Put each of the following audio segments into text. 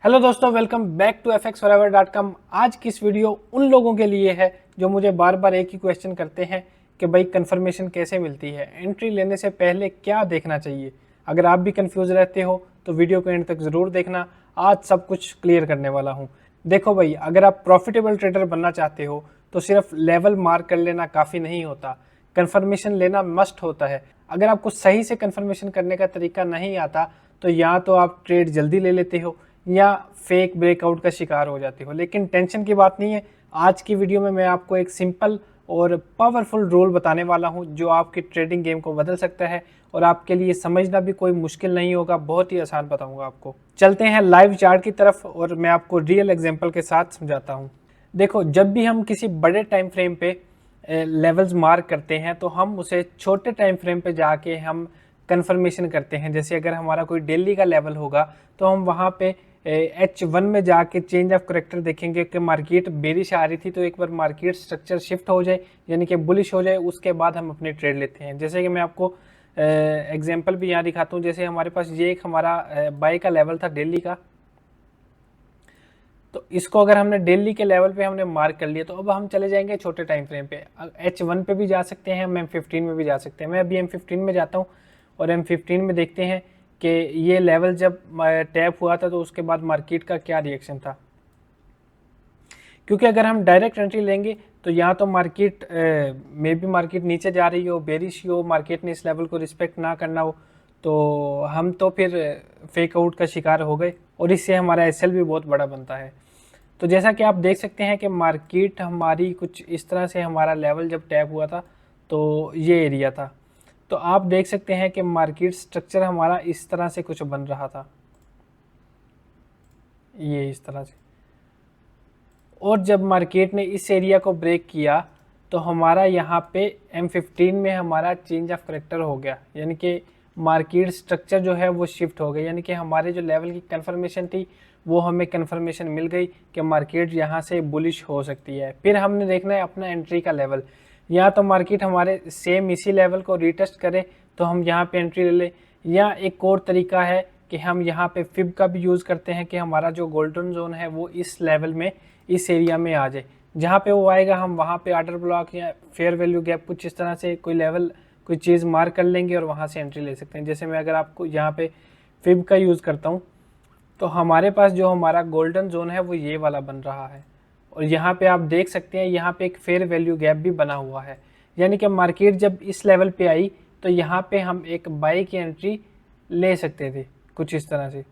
Hello दोस्तों, welcome back to fxforever.com। आज की इस वीडियो उन लोगों के लिए है जो मुझे बार बार एक ही क्वेश्चन करते हैं कि भाई कंफर्मेशन कैसे मिलती है, एंट्री लेने से पहले क्या देखना चाहिए। अगर आप भी कंफ्यूज रहते हो तो वीडियो को एंड तक ज़रूर देखना, आज सब कुछ क्लियर करने वाला हूँ। देखो भाई, अगर आप प्रॉफिटेबल ट्रेडर बनना चाहते हो तो सिर्फ लेवल मार्क कर लेना काफ़ी नहीं होता, कंफर्मेशन लेना मस्ट होता है। अगर आपको सही से कंफर्मेशन करने का तरीका नहीं आता तो या तो आप ट्रेड जल्दी ले लेते हो या फेक ब्रेकआउट का शिकार हो जाते हो। लेकिन टेंशन की बात नहीं है, आज की वीडियो में मैं आपको एक सिंपल और पावरफुल रूल बताने वाला हूं जो आपकी ट्रेडिंग गेम को बदल सकता है और आपके लिए समझना भी कोई मुश्किल नहीं होगा, बहुत ही आसान बताऊंगा आपको। चलते हैं लाइव चार्ट की तरफ और मैं आपको रियल एग्जांपल के साथ समझाता हूं। देखो, जब भी हम किसी बड़े टाइम फ्रेम पे लेवल्स मार्क करते हैं तो हम उसे छोटे टाइम फ्रेम पे जाके हम कंफर्मेशन करते हैं। जैसे अगर हमारा कोई डेली का लेवल होगा तो हम वहाँ पे H1 में जाके चेंज ऑफ करेक्टर देखेंगे कि मार्केट बेरिश आ रही थी तो एक बार मार्केट स्ट्रक्चर शिफ्ट हो जाए यानी कि बुलिश हो जाए, उसके बाद हम अपने ट्रेड लेते हैं। जैसे कि मैं आपको एग्जांपल भी यहाँ दिखाता हूँ। जैसे हमारे पास ये एक हमारा बाय का लेवल था डेली का, तो इसको अगर हमने डेली के लेवल पे हमने मार्क कर लिया तो अब हम चले जाएंगे छोटे टाइम फ्रेम पे। H1 पे भी जा सकते हैं, हम M15 में भी जा सकते हैं। मैं अभी M15 में जाता हूँ और M15 में देखते हैं कि ये लेवल जब टैप हुआ था तो उसके बाद मार्केट का क्या रिएक्शन था। क्योंकि अगर हम डायरेक्ट एंट्री लेंगे तो यहाँ तो मार्केट में भी मार्केट नीचे जा रही हो, बेरिश हो, मार्केट ने इस लेवल को रिस्पेक्ट ना करना हो, तो हम तो फिर फेक आउट का शिकार हो गए और इससे हमारा एसएल भी बहुत बड़ा बनता है। तो जैसा कि आप देख सकते हैं कि मार्केट हमारी कुछ इस तरह से, हमारा लेवल जब टैप हुआ था तो ये एरिया था, तो आप देख सकते हैं कि मार्केट स्ट्रक्चर हमारा इस तरह से कुछ बन रहा था, ये इस तरह से। और जब मार्केट ने इस एरिया को ब्रेक किया तो हमारा यहाँ पे M15 में हमारा चेंज ऑफ करेक्टर हो गया, यानी कि मार्केट स्ट्रक्चर जो है वो शिफ्ट हो गया, यानी कि हमारे जो लेवल की कंफर्मेशन थी वो हमें कंफर्मेशन मिल गई कि मार्केट यहाँ से बुलिश हो सकती है। फिर हमने देखना है अपना एंट्री का लेवल, या तो मार्केट हमारे सेम इसी लेवल को रीटेस्ट करे तो हम यहाँ पे एंट्री ले लें, या एक और तरीका है कि हम यहाँ पे फिब का भी यूज़ करते हैं कि हमारा जो गोल्डन जोन है वो इस लेवल में, इस एरिया में आ जाए। जहाँ पे वो आएगा हम वहाँ पे ऑर्डर ब्लॉक या फेयर वैल्यू गैप कुछ इस तरह से कोई लेवल, कोई चीज़ मार्क कर लेंगे और वहाँ से एंट्री ले सकते हैं। जैसे मैं अगर आपको यहाँ पे फिब का यूज़ करता हूँ तो हमारे पास जो हमारा गोल्डन जोन है वो ये वाला बन रहा है, और यहाँ पे आप देख सकते हैं यहाँ पे एक फेयर वैल्यू गैप भी बना हुआ है, यानी कि मार्केट जब इस लेवल पे आई तो यहाँ पे हम एक बाई की एंट्री ले सकते थे कुछ इस तरह से,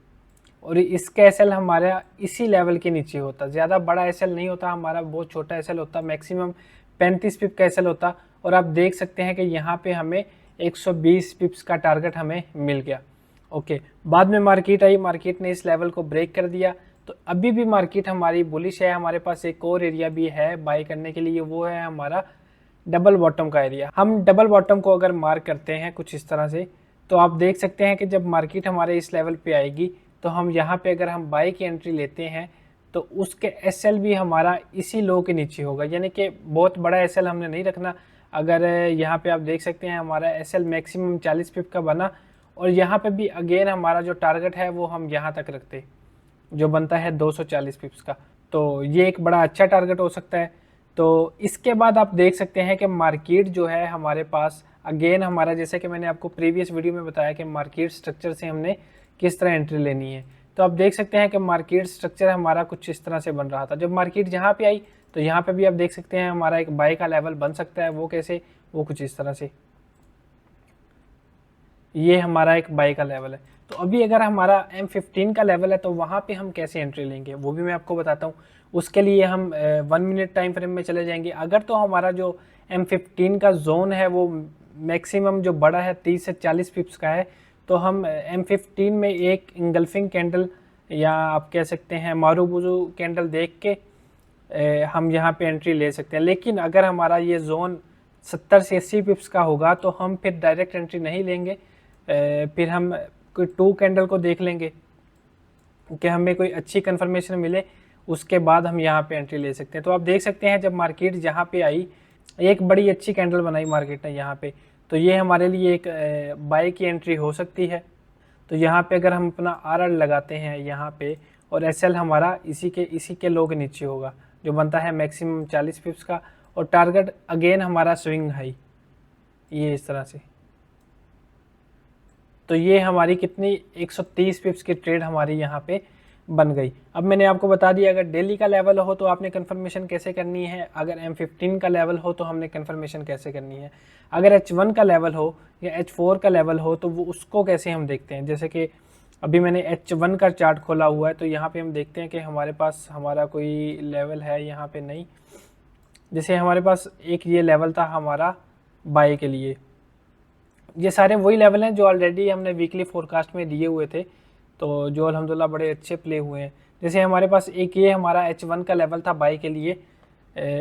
और इसका एसएल हमारा इसी लेवल के नीचे होता, ज़्यादा बड़ा एसएल नहीं होता हमारा, बहुत छोटा एसएल होता, मैक्सिमम 35 पिप का एसएल होता। और आप देख सकते हैं कि यहाँ पे हमें 120 पिप्स का टारगेट हमें मिल गया। ओके, बाद में मार्केट आई, मार्केट ने इस लेवल को ब्रेक कर दिया, तो अभी भी मार्केट हमारी बुलिश है। हमारे पास एक और एरिया भी है बाय करने के लिए, वो है हमारा डबल बॉटम का एरिया। हम डबल बॉटम को अगर मार्क करते हैं कुछ इस तरह से तो आप देख सकते हैं कि जब मार्केट हमारे इस लेवल पे आएगी तो हम यहाँ पे अगर हम बाय की एंट्री लेते हैं तो उसके एसएल भी हमारा इसी लो के नीचे होगा, यानी कि बहुत बड़ा एसएल हमने नहीं रखना। अगर यहाँ पे आप देख सकते हैं हमारा एसएल मैक्सिमम 40 पिप का बना, और यहाँ पे भी अगेन हमारा जो टारगेट है वो हम यहाँ तक रखते, जो बनता है 240 पिप्स का, तो ये एक बड़ा अच्छा टारगेट हो सकता है। तो इसके बाद आप देख सकते हैं कि मार्केट जो है हमारे पास अगेन हमारा, जैसे कि मैंने आपको प्रीवियस वीडियो में बताया कि मार्केट स्ट्रक्चर से हमने किस तरह एंट्री लेनी है, तो आप देख सकते हैं कि मार्केट स्ट्रक्चर हमारा कुछ इस तरह से बन रहा था। जब मार्केट यहाँ पे आई तो यहाँ पे भी आप देख सकते हैं हमारा एक बाय का लेवल बन सकता है। वो कैसे, वो कुछ इस तरह से, ये हमारा एक बाय का लेवल है। तो अभी अगर हमारा M15 का लेवल है तो वहाँ पे हम कैसे एंट्री लेंगे वो भी मैं आपको बताता हूँ। उसके लिए हम 1 मिनट टाइम फ्रेम में चले जाएंगे। अगर तो हमारा जो M15 का जोन है वो मैक्सिमम जो बड़ा है 30 से 40 पिप्स का है, तो हम M15 में एक इंगल्फिंग कैंडल या आप कह सकते हैं मारूबुजू कैंडल देख के हम यहाँ पे एंट्री ले सकते हैं। लेकिन अगर हमारा ये जोन 70 से 80 पिप्स का होगा तो हम फिर डायरेक्ट एंट्री नहीं लेंगे, फिर हम कोई 2 कैंडल को देख लेंगे कि हमें कोई अच्छी कंफर्मेशन मिले, उसके बाद हम यहाँ पे एंट्री ले सकते हैं। तो आप देख सकते हैं जब मार्केट यहाँ पे आई, एक बड़ी अच्छी कैंडल बनाई मार्केट ने यहाँ पे, तो ये हमारे लिए एक बाय की एंट्री हो सकती है। तो यहाँ पे अगर हम अपना RR लगाते हैं यहाँ पे, और SL हमारा इसी के लो के नीचे होगा, जो बनता है मैक्सिमम 40 पिप्स का, और टारगेट अगेन हमारा स्विंग हाई, ये इस तरह से। तो ये हमारी कितनी 130 पिप्स की ट्रेड हमारी यहाँ पे बन गई। अब मैंने आपको बता दिया अगर डेली का लेवल हो तो आपने कंफर्मेशन कैसे करनी है, अगर M15 का लेवल हो तो हमने कंफर्मेशन कैसे करनी है, अगर H1 का लेवल हो या H4 का लेवल हो तो वो उसको कैसे हम देखते हैं। जैसे कि अभी मैंने H1 का चार्ट खोला हुआ है, तो यहाँ पे हम देखते हैं कि हमारे पास हमारा कोई लेवल है यहाँ पे नहीं। जैसे हमारे पास एक ये लेवल था हमारा बाय के लिए, ये सारे वही लेवल हैं जो ऑलरेडी हमने वीकली फोरकास्ट में दिए हुए थे, तो जो अल्हम्दुलिल्लाह बड़े अच्छे प्ले हुए हैं। जैसे हमारे पास एक ये हमारा H1 का लेवल था बाय के लिए,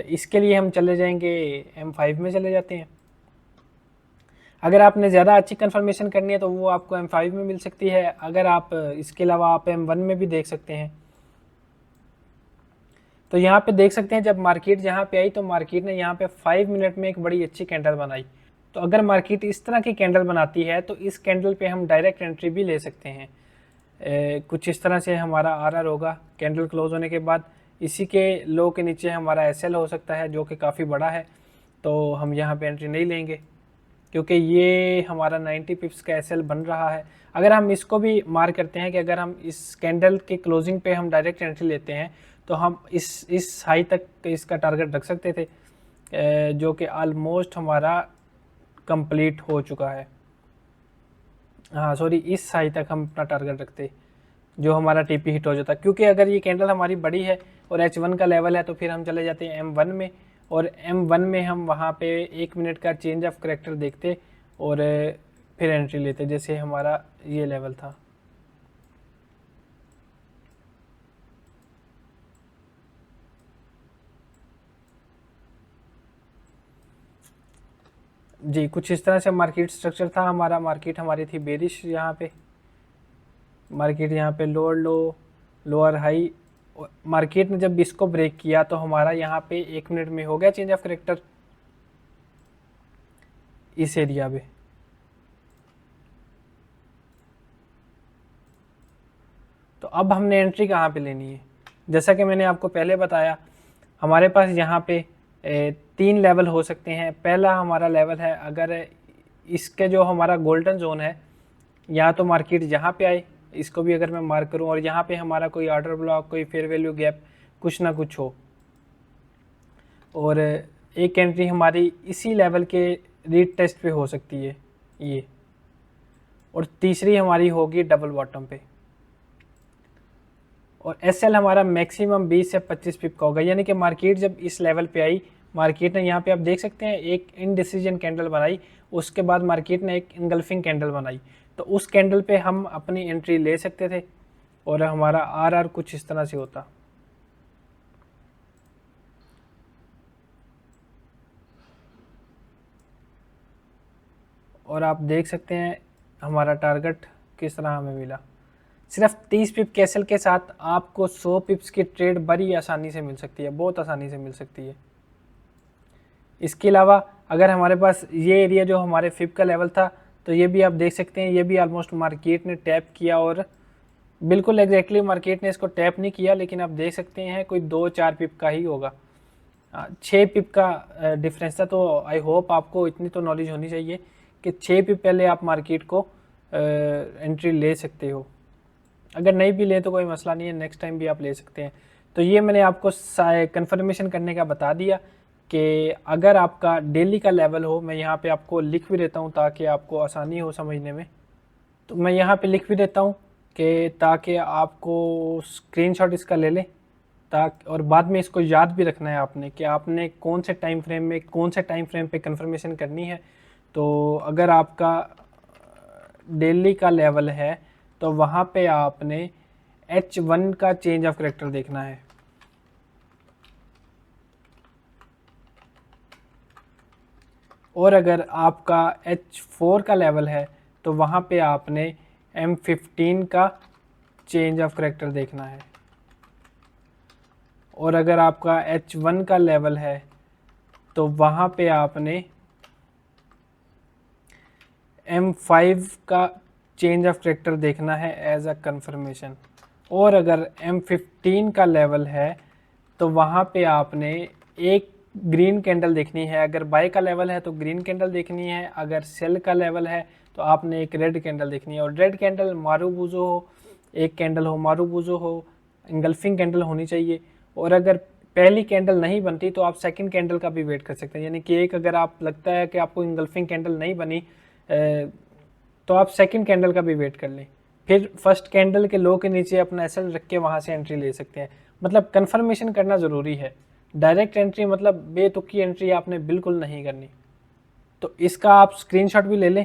इसके लिए हम चले जाएंगे M5 में चले जाते हैं। अगर आपने ज़्यादा अच्छी कंफर्मेशन करनी है तो वो आपको M5 में मिल सकती है, अगर आप इसके अलावा आप M1 में भी देख सकते हैं। तो यहाँ पे देख सकते हैं जब मार्केट यहाँ पे आई तो मार्केट ने यहाँ पे 5 मिनट में एक बड़ी अच्छी कैंडल बनाई। तो अगर मार्केट इस तरह की कैंडल बनाती है तो इस कैंडल पे हम डायरेक्ट एंट्री भी ले सकते हैं। कुछ इस तरह से हमारा RR होगा कैंडल क्लोज होने के बाद, इसी के लो के नीचे हमारा SL हो सकता है जो कि काफ़ी बड़ा है, तो हम यहाँ पे एंट्री नहीं लेंगे क्योंकि ये हमारा 90 पिप्स का SL बन रहा है। अगर हम इसको भी मार्क करते हैं कि अगर हम इस कैंडल के क्लोजिंग पे हम डायरेक्ट एंट्री लेते हैं तो हम इस हाई तक इसका टारगेट रख सकते थे, जो कि ऑलमोस्ट हमारा कंप्लीट हो चुका है। हाँ सॉरी, इस हाई तक हम अपना टारगेट रखते जो हमारा TP हिट हो जाता, क्योंकि अगर ये कैंडल हमारी बड़ी है और H1 का लेवल है तो फिर हम चले जाते हैं M1 में, और M1 में हम वहाँ पे 1 मिनट का चेंज ऑफ करैक्टर देखते और फिर एंट्री लेते, जैसे हमारा ये लेवल था। जी कुछ इस तरह से मार्केट स्ट्रक्चर था हमारा। मार्केट हमारी थी बेरिश, यहाँ पे मार्केट यहाँ पे लोअर लो लोअर हाई, मार्केट ने जब इसको ब्रेक किया तो हमारा यहाँ पे 1 मिनट में हो गया चेंज ऑफ करैक्टर इस एरिया पे। तो अब हमने एंट्री कहाँ पे लेनी है, जैसा कि मैंने आपको पहले बताया हमारे पास यहाँ पे 3 लेवल हो सकते हैं। पहला हमारा लेवल है अगर इसके जो हमारा गोल्डन जोन है, या तो मार्केट यहाँ पे आए, इसको भी अगर मैं मार्क करूँ, और यहाँ पे हमारा कोई ऑर्डर ब्लॉक, कोई फेयर वैल्यू गैप, कुछ ना कुछ हो, और एक एंट्री हमारी इसी लेवल के रीड टेस्ट पे हो सकती है ये, और तीसरी हमारी होगी डबल बॉटम पे, और SL हमारा मैक्सिमम 20 से 25 पिप का होगा। यानी कि मार्केट जब इस लेवल पे आई, मार्केट ने यहाँ पे आप देख सकते हैं एक इनडिसीजन कैंडल बनाई, उसके बाद मार्केट ने एक इनगल्फिंग कैंडल बनाई, तो उस कैंडल पे हम अपनी एंट्री ले सकते थे और हमारा RR कुछ इस तरह से होता। और आप देख सकते हैं हमारा टारगेट किस तरह हमें मिला। सिर्फ 30 पिप कैसल के साथ आपको 100 पिप्स की ट्रेड बड़ी आसानी से मिल सकती है, बहुत आसानी से मिल सकती है। इसके अलावा अगर हमारे पास ये एरिया जो हमारे फिप का लेवल था, तो ये भी आप देख सकते हैं, ये भी ऑलमोस्ट मार्केट ने टैप किया, और बिल्कुल एग्जैक्टली मार्केट ने इसको टैप नहीं किया, लेकिन आप देख सकते हैं कोई 2-4 पिप का ही होगा, 6 पिप का डिफरेंस था। तो आई होप आपको इतनी तो नॉलेज होनी चाहिए कि 6 पिप पहले आप मार्केट को एंट्री ले सकते हो। अगर नहीं भी ले तो कोई मसला नहीं है, नेक्स्ट टाइम भी आप ले सकते हैं। तो ये मैंने आपको कंफर्मेशन करने का बता दिया कि अगर आपका डेली का लेवल हो, मैं यहाँ पे आपको लिख भी देता हूँ ताकि आपको आसानी हो समझने में। तो मैं यहाँ पे लिख भी देता हूँ कि ताकि आपको स्क्रीनशॉट इसका ले लें, और बाद में इसको याद भी रखना है आपने कि आपने कौन से टाइम फ्रेम पे कंफर्मेशन करनी है। तो अगर आपका डेली का लेवल है तो वहाँ पे आपने H1 का चेंज ऑफ करैक्टर देखना है, और अगर आपका H4 का लेवल है तो वहाँ पे आपने M15 का चेंज ऑफ करैक्टर देखना है, और अगर आपका H1 का लेवल है तो वहाँ पे आपने M5 का चेंज ऑफ करेक्टर देखना है एज अ कंफर्मेशन। और अगर M15 का लेवल है तो वहाँ पे आपने एक ग्रीन कैंडल देखनी है। अगर बाय का लेवल है तो ग्रीन कैंडल देखनी है, अगर सेल का लेवल है तो आपने एक रेड कैंडल देखनी है। और रेड कैंडल मारूबुजो हो, एक कैंडल हो मारूबुजो हो, इंगल्फिंग कैंडल होनी चाहिए। और अगर पहली कैंडल नहीं बनती तो आप सेकंड कैंडल का भी वेट कर सकते हैं, यानी कि एक अगर आप लगता है कि आपको इंगल्फिंग कैंडल नहीं बनी तो आप सेकंड कैंडल का भी वेट कर लें, फिर फर्स्ट कैंडल के लो के नीचे अपना एसएल रख के वहाँ से एंट्री ले सकते हैं। मतलब कंफर्मेशन करना ज़रूरी है। डायरेक्ट एंट्री मतलब बेतुकी एंट्री आपने बिल्कुल नहीं करनी। तो इसका आप स्क्रीनशॉट भी ले लें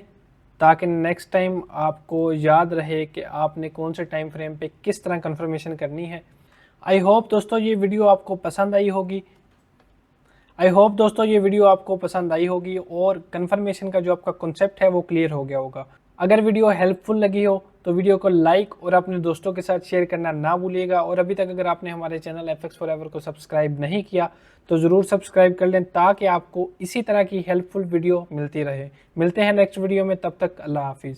ताकि नेक्स्ट टाइम आपको याद रहे कि आपने कौन से टाइम फ्रेम पे किस तरह कंफर्मेशन करनी है। आई होप दोस्तों ये वीडियो आपको पसंद आई होगी। और कंफर्मेशन का जो आपका कॉन्सेप्ट है वो क्लियर हो गया होगा। अगर वीडियो हेल्पफुल लगी हो तो वीडियो को लाइक और अपने दोस्तों के साथ शेयर करना ना भूलिएगा। और अभी तक अगर आपने हमारे चैनल FX Forever को सब्सक्राइब नहीं किया तो ज़रूर सब्सक्राइब कर लें ताकि आपको इसी तरह की हेल्पफुल वीडियो मिलती रहे। मिलते हैं नेक्स्ट वीडियो में, तब तक अल्लाह हाफिज़।